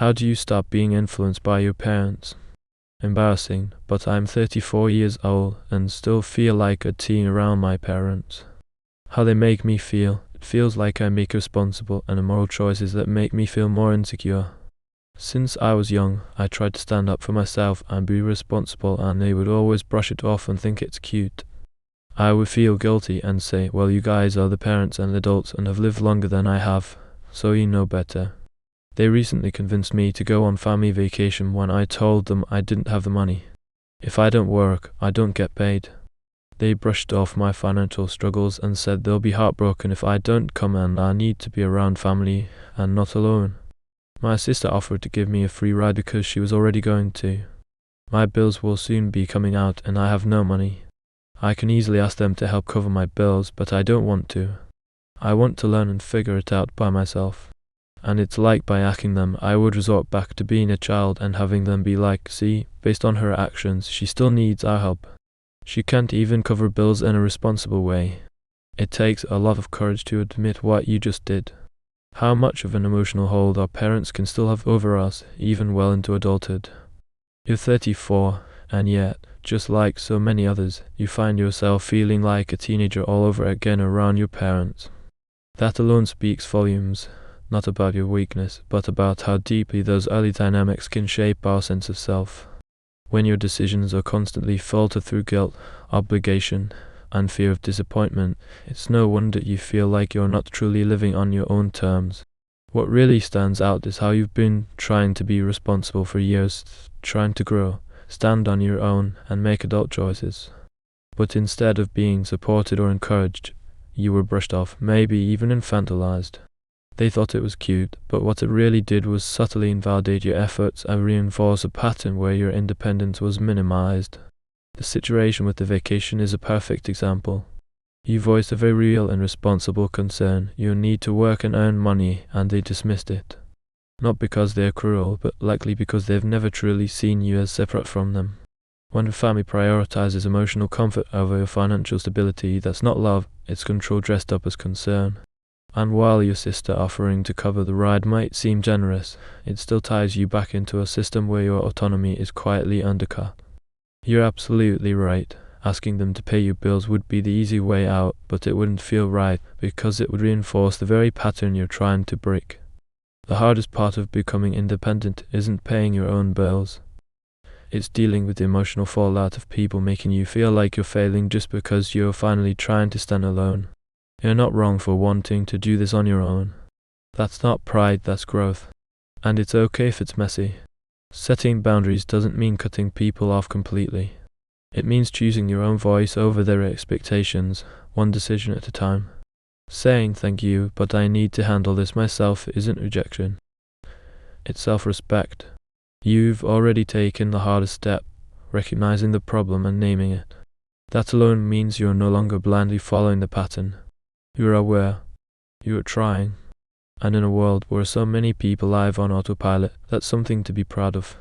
How do you stop being influenced by your parents? Embarrassing, but I'm 34 years old and still feel like a teen around my parents. How they make me feel. It feels like I make responsible and immoral choices that make me feel more insecure. Since I was young, I tried to stand up for myself and be responsible, and they would always brush it off and think it's cute. I would feel guilty and say, well, you guys are the parents and adults and have lived longer than I have, so you know better. They recently convinced me to go on family vacation when I told them I didn't have the money. If I don't work, I don't get paid. They brushed off my financial struggles and said they'll be heartbroken if I don't come, and I need to be around family and not alone. My sister offered to give me a free ride because she was already going to. My bills will soon be coming out and I have no money. I can easily ask them to help cover my bills, but I don't want to. I want to learn and figure it out by myself. And it's like by asking them, I would resort back to being a child and having them be like, see, based on her actions, she still needs our help. She can't even cover bills in a responsible way. It takes a lot of courage to admit what you just did. How much of an emotional hold our parents can still have over us, even well into adulthood. You're 34, and yet, just like so many others, you find yourself feeling like a teenager all over again around your parents. That alone speaks volumes, not about your weakness, but about how deeply those early dynamics can shape our sense of self. When your decisions are constantly filtered through guilt, obligation, and fear of disappointment, it's no wonder you feel like you're not truly living on your own terms. What really stands out is how you've been trying to be responsible for years, trying to grow, stand on your own, and make adult choices. But instead of being supported or encouraged, you were brushed off, maybe even infantilized. They thought it was cute, but what it really did was subtly invalidate your efforts and reinforce a pattern where your independence was minimized. The situation with the vacation is a perfect example. You voiced a very real and responsible concern, your need to work and earn money, and they dismissed it. Not because they're cruel, but likely because they've never truly seen you as separate from them. When a family prioritizes emotional comfort over your financial stability, that's not love, it's control dressed up as concern. And while your sister offering to cover the ride might seem generous, it still ties you back into a system where your autonomy is quietly undercut. You're absolutely right. Asking them to pay your bills would be the easy way out, but it wouldn't feel right because it would reinforce the very pattern you're trying to break. The hardest part of becoming independent isn't paying your own bills. It's dealing with the emotional fallout of people making you feel like you're failing just because you're finally trying to stand alone. You're not wrong for wanting to do this on your own. That's not pride, that's growth. And it's okay if it's messy. Setting boundaries doesn't mean cutting people off completely. It means choosing your own voice over their expectations, one decision at a time. Saying thank you, but I need to handle this myself isn't rejection. It's self-respect. You've already taken the hardest step, recognizing the problem and naming it. That alone means you're no longer blindly following the pattern. You're aware. You're trying. And in a world where so many people live on autopilot, that's something to be proud of.